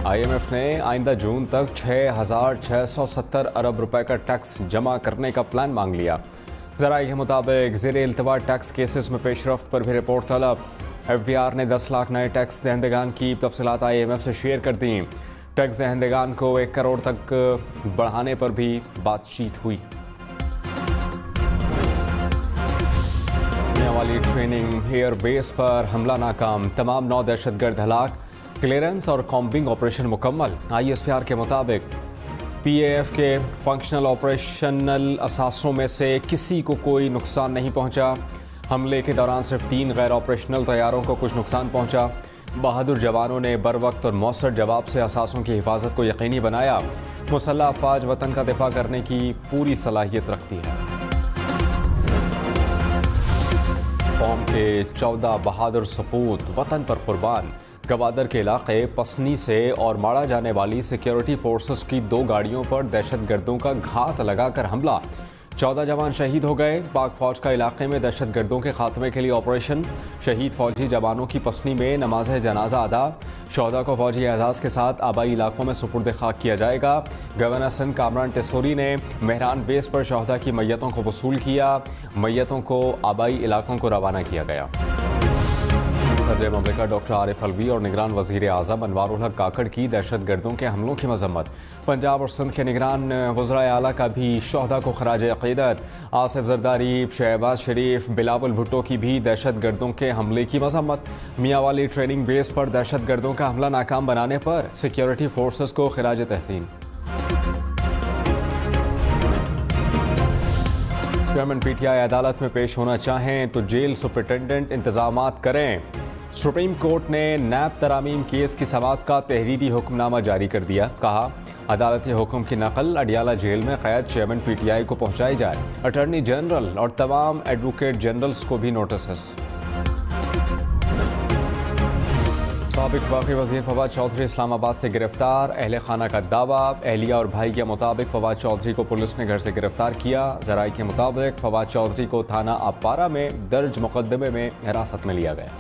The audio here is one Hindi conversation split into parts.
IMF ने आइंदा जून तक 6,670 अरब रुपए का टैक्स जमा करने का प्लान मांग लिया। ज़राए के मुताबिक ज़ेरे इल्तवा टैक्स केसेस में पेशरफ्त पर भी रिपोर्ट तलब। FBR ने 10 लाख नए टैक्स दहंदगान की तफसीलात IMF से शेयर कर दी। टैक्स दहंदगान को 1 करोड़ तक बढ़ाने पर भी बातचीत हुई। वाली ट्रेनिंग एयर बेस पर हमला नाकाम, तमाम 9 दहशतगर्द हलाक, क्लियरेंस और कॉम्बिंग ऑपरेशन मुकम्मल। ISPR के मुताबिक PAF के फंक्शनल ऑपरेशनल असासों में से किसी को कोई नुकसान नहीं पहुंचा। हमले के दौरान सिर्फ 3 गैर ऑपरेशनल तैयारों को कुछ नुकसान पहुंचा। बहादुर जवानों ने बर वक्त और मौसर जवाब से असासों की हिफाजत को यकीनी बनाया। मुसल्लह अफवाज वतन का दिफा करने की पूरी सलाहियत रखती है। कौम के 14 बहादुर सपूत वतन पर कुर्बान। गवादर के इलाके पसनी से और मारा जाने वाली सिक्योरिटी फोर्सेस की 2 गाड़ियों पर दहशतगर्दों का घात लगाकर हमला। 14 जवान शहीद हो गए। पाक फौज का इलाके में दहशतगर्दों के खात्मे के लिए ऑपरेशन। शहीद फौजी जवानों की पसनी में नमाज जनाजा अदा। शोहदा को फौजी एजाज़ के साथ आबाई इलाकों में सुपुर्द खाक किया जाएगा। गवर्नर सिंध कामरान टेसोरी ने मेहरान बेस पर शोहदा की मैयतों को वसूल किया। मैयतों को आबाई इलाकों को रवाना किया गया। सदर ममलिकत डॉक्टर आरिफ अलवी और निगरान वज़ीर आज़म अनवारुल हक काकड़ की दहशतगर्दों के हमलों की मजम्मत। पंजाब और सिंध के निगरान वज़राए आला का भी शोहदा को खराज अक़ीदत। आसिफ ज़रदारी, शहबाज शरीफ, बिलावल भुट्टो की भी दहशतगर्दों के हमले की मजम्मत। मियांवाली ट्रेनिंग बेस पर दहशतगर्दों का हमला नाकाम बनाने पर सिक्योरिटी फोर्सेस को खराज तहसीन। चेयरमैन PTI अदालत में पेश होना चाहें तो जेल सुपरिटेंडेंट इंतजामात करें। सुप्रीम कोर्ट ने नैब तरामीम केस की समाअत का तहरीरी हुक्मनामा जारी कर दिया। कहा, अदालती हुक्म की नकल अडियाला जेल में कैद चेयरमैन PTI को पहुंचाई जाए। अटॉर्नी जनरल और तमाम एडवोकेट जनरल्स को भी नोटिस। साबिक वफ़ाकी वज़ीर फवाद चौधरी इस्लामाबाद से गिरफ्तार। अहले खाना का दावा, अहलिया और भाई के मुताबिक फवाद चौधरी को पुलिस ने घर से गिरफ्तार किया। ज़राए के मुताबिक फवाद चौधरी को थाना अपारा में दर्ज मुकदमे में हिरासत में लिया गया।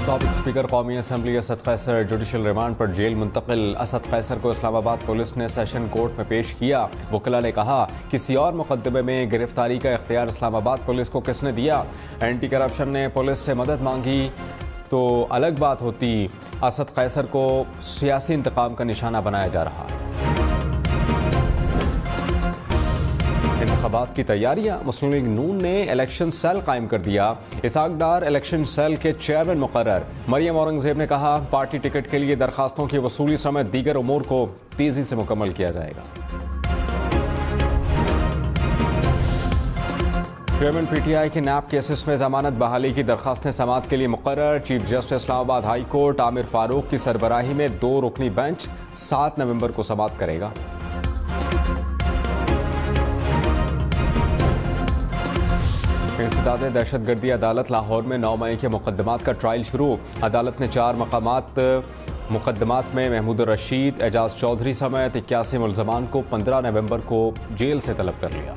साबिक स्पीकर कौमी assembly Asad Qaiser judicial remand पर जेल मुंतकिल। असद कैसर को इस्लामाबाद पुलिस ने सेशन कोर्ट में पेश किया। वकीला ने कहा, किसी और मुकदमे में गिरफ्तारी का इख्तियार इस्लामाबाद पुलिस को किसने दिया? एंटी करप्शन ने पुलिस से मदद मांगी तो अलग बात होती। असद कैसर को सियासी इंतकाम का निशाना बनाया जा रहा है। इंतखाबात की तैयारियां। मुस्लिम लीग नून ने इलेक्शन सेल कायम कर दिया। इसहाक डार इलेक्शन सेल के चेयरमैन मुकर्रर। मरियम औरंगजेब ने कहा, पार्टी टिकट के लिए दरखास्तों की वसूली समेत दीगर उमूर को तेजी से मुकम्मल किया जाएगा। चेयरमैन PTI के नैब केसेस में जमानत बहाली की दरखास्तें समाअत के लिए मुकर्रर। Chief justice Islamabad high court Aamir Farooq की सरबराही में 2 रुकनी बेंच 7 नवंबर को समाअत करेगा। इंसदाद दहशतगर्दी अदालत लाहौर में 9 मई के मुकदमात का ट्रायल शुरू। अदालत ने 4 मुकदमात में महमूद रशीद, एजाज चौधरी समेत 81 मुल्ज़मान को 15 नवंबर को जेल से तलब कर लिया।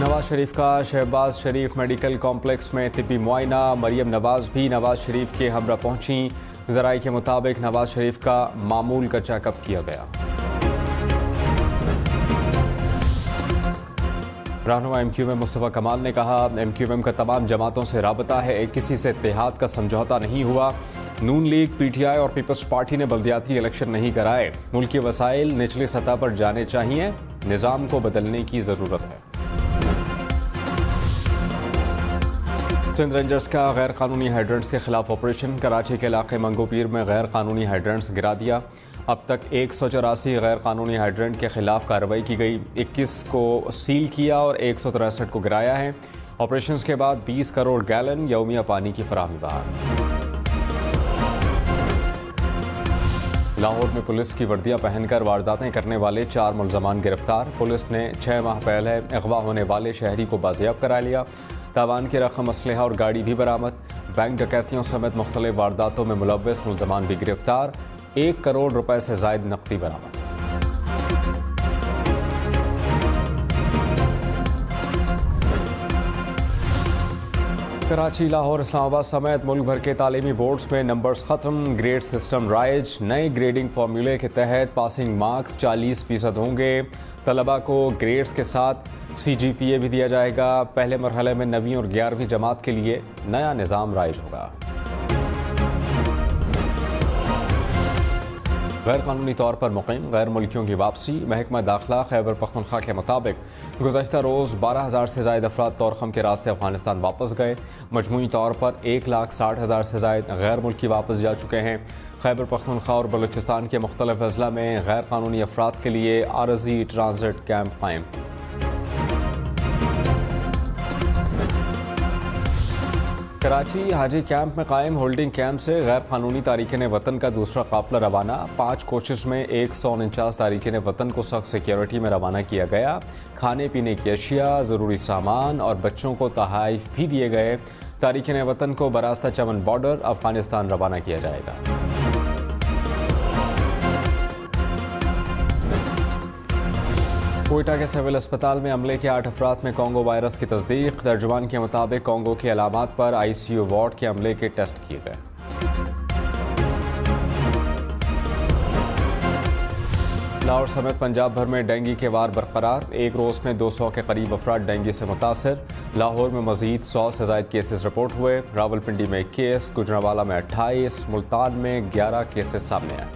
नवाज शरीफ का शहबाज शरीफ मेडिकल कॉम्प्लेक्स में तिब्बी मुआयना। मरियम नवाज भी नवाज शरीफ के हमरा पहुंची। ज़राए के मुताबिक नवाज शरीफ का मामूल का चेकअप किया गया। रहनुमा MQM मुस्तफ़ा कमाल ने कहा, MQM का तमाम जमातों से राबता है, किसी से इत्तेहाद का समझौता नहीं हुआ। नून लीग, PTI और पीपल्स पार्टी ने बल्दियाती इलेक्शन नहीं कराए। मुल्की वसाइल निचली सतह पर जाने चाहिए, निज़ाम को बदलने की ज़रूरत है। सिंध रेंजर्स का गैर कानूनी हाइड्रेंट्स के खिलाफ ऑपरेशन। कराची के इलाके मंगोपीर में गैर कानूनी हाइड्रेंट्स गिरा दिया। अब तक 184 गैर कानूनी हाइड्रेंट के खिलाफ कार्रवाई की गई। 21 को सील किया और 163 को गिराया है। ऑपरेशंस के बाद 20 करोड़ गैलन यौमिया पानी की फराहमी बहाल। लाहौर में पुलिस की वर्दियां पहनकर वारदातें करने वाले 4 मुल्ज़मान गिरफ्तार। पुलिस ने 6 माह पहले अगवा होने वाले शहरी को बाजियाब करा लिया। तावान की रकम, असलहा और गाड़ी भी बरामद। बैंक डकैतियों समेत मुख्तलिफ वारदातों में मुलव्वस मुल्ज़मान भी गिरफ्तार। 1 करोड़ रुपए से ज़ायद नकदी बरामद। कराची, लाहौर, इस्लामाबाद समेत मुल्क भर के तालीमी बोर्ड्स में नंबर्स ख़त्म, ग्रेड सिस्टम राइज। नए ग्रेडिंग फार्मूले के तहत पासिंग मार्क्स 40% होंगे। तलबा को ग्रेड्स के साथ CGPA भी दिया जाएगा। पहले मरहले में 9वीं और 11वीं जमात के लिए नया निज़ाम राइज होगा। गैर कानूनी तौर पर मुक़ीम गैर मुल्कियों की वापसी। महकमा दाखिला खैबर पख्तूनख्वा के मुताबिक गुज़श्ता रोज़ 12,000 से ज़ायद अफराद तौरख़म के रास्ते अफगानिस्तान वापस गए। मजमूई तौर पर 1,60,000 से ज़ायद गैर मुल्की वापस जा चुके हैं। खैबर पख्तूनख्वा और बलूचिस्तान के मुख्तलिफ अज़ला में गैर कानूनी अफराद के लिए आरज़ी ट्रांजिट कैंप कायम। कराची हाजी कैंप में कायम होल्डिंग कैंप से गैर कानूनी तारीकीन वतन का दूसरा काफिला रवाना। 5 कोचेस में 149 तारीकीन वतन को सख्त सिक्योरिटी में रवाना किया गया। खाने पीने की अशिया, ज़रूरी सामान और बच्चों को तहाइफ भी दिए गए। तारीकीन वतन को बरास्ता चमन बॉर्डर अफगानिस्तान रवाना किया जाएगा। कोयटा के सिविल अस्पताल में अमले के 8 अफराद में कोंगो वायरस की तस्दीक। तर्जुमान के मुताबिक कोंगो की अलामात पर ICU वार्ड के अमले के टेस्ट किए गए। लाहौर समेत पंजाब भर में डेंगू के वार बरकरार। एक रोज़ में 200 के करीब अफराद डेंगू से मुतासर। लाहौर में मजीद 100 से ज़ायद केसेस रिपोर्ट हुए। रावलपिंडी में 21, गुजरांवाला में 28, मुल्तान में 11 केसेस सामने आए।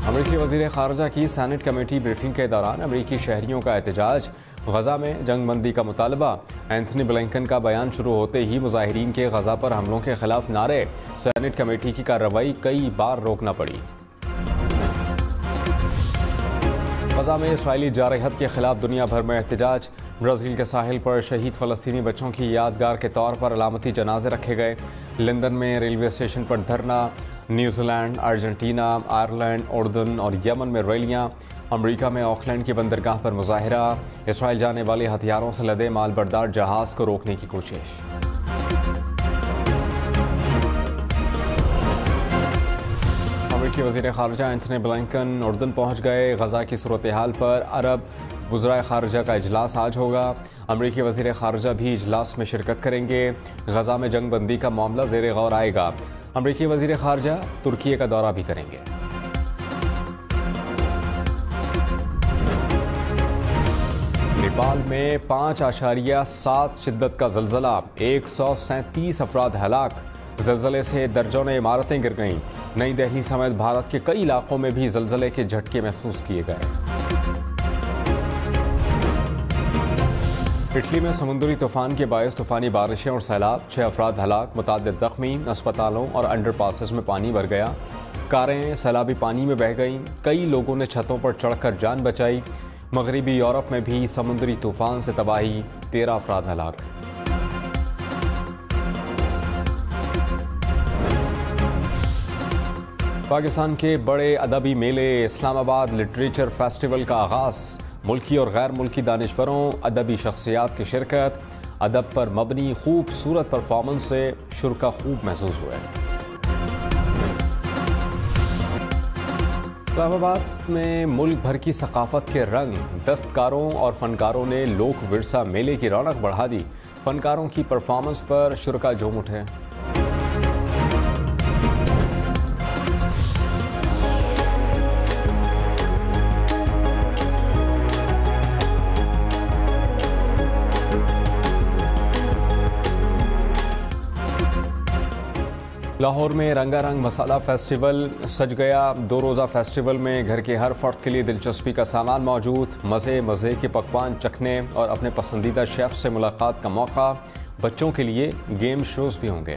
अमरीकी वज़ीर ख़ारजा की सेनेट कमेटी ब्रीफिंग के दौरान अमरीकी शहरियों का एहतजाज। गज़ा में जंग बंदी का मुतालबा। एंथनी ब्लिंकन का बयान शुरू होते ही मुजाहिरीन के गज़ा पर हमलों के खिलाफ नारे। सेनेट कमेटी की कार्रवाई कई बार रोकना पड़ी। गज़ा में इसराइली जारहत के खिलाफ दुनिया भर में एहतजाज। ब्राज़ील के साहिल पर शहीद फ़लस्तीनी बच्चों की यादगार के तौर पर अलामती जनाजे रखे गए। लंदन में रेलवे स्टेशन पर धरना। न्यूजीलैंड, अर्जेंटीना, आयरलैंड, उर्दन और यमन में रैलियां। अमेरिका में ऑकलैंड की बंदरगाह पर मुजाहिरा। इसराइल जाने वाले हथियारों से लदे मालबरदार जहाज़ को रोकने की कोशिश। अमेरिकी वज़ीर ख़ारजा एंथनी ब्लिंकन उर्दन पहुँच गए। गज़ा की सूरत हाल पर अरब वज़राए ख़ारजा का इजलास आज होगा। अमेरिकी वज़ीर ख़ारजा भी इजलास में शिरकत करेंगे। गज़ा में जंग बंदी का मामला ज़ेर गौर आएगा। अमेरिकी वज़ीर ख़ारजा तुर्की का दौरा भी करेंगे। नेपाल में 5.7 शिद्दत का ज़लज़ला। 137 अफराद हलाक। ज़लज़ले से दर्जनों इमारतें गिर गईं। नई दिल्ली समेत भारत के कई इलाकों में भी ज़लज़ले के झटके महसूस किए गए। इटली में समुद्री तूफान के बायस तूफानी बारिशें और सैलाब। 6 अफराद हलाक, मुतादिद ज़ख्मी। अस्पतालों और अंडरपासेस में पानी भर गया। कारें सैलाबी पानी में बह गईं। कई लोगों ने छतों पर चढ़कर जान बचाई। मगरबी यूरोप में भी समुद्री तूफान से तबाही। 13 अफराद हलाक। पाकिस्तान के बड़े अदबी मेले इस्लामाबाद लिटरेचर फेस्टिवल का आगाज़। मुल्की और गैर मुल्की दानिशवरों, अदबी शख्सियात की शिरकत। अदब पर मबनी खूबसूरत परफॉर्मेंस से शुरा खूब महसूस हुए। इस्लामाबाद में मुल्क भर की सकाफत के रंग। दस्तकारों और फनकारों ने लोक विरसा मेले की रौनक बढ़ा दी। फनकारों की परफॉर्मेंस पर शुरा झूम उठे। लाहौर में रंगारंग मसाला फेस्टिवल सज गया। 2 रोज़ा फेस्टिवल में घर के हर फर्द के लिए दिलचस्पी का सामान मौजूद। मज़े के पकवान चखने और अपने पसंदीदा शेफ़ से मुलाकात का मौका। बच्चों के लिए गेम शोज़ भी होंगे।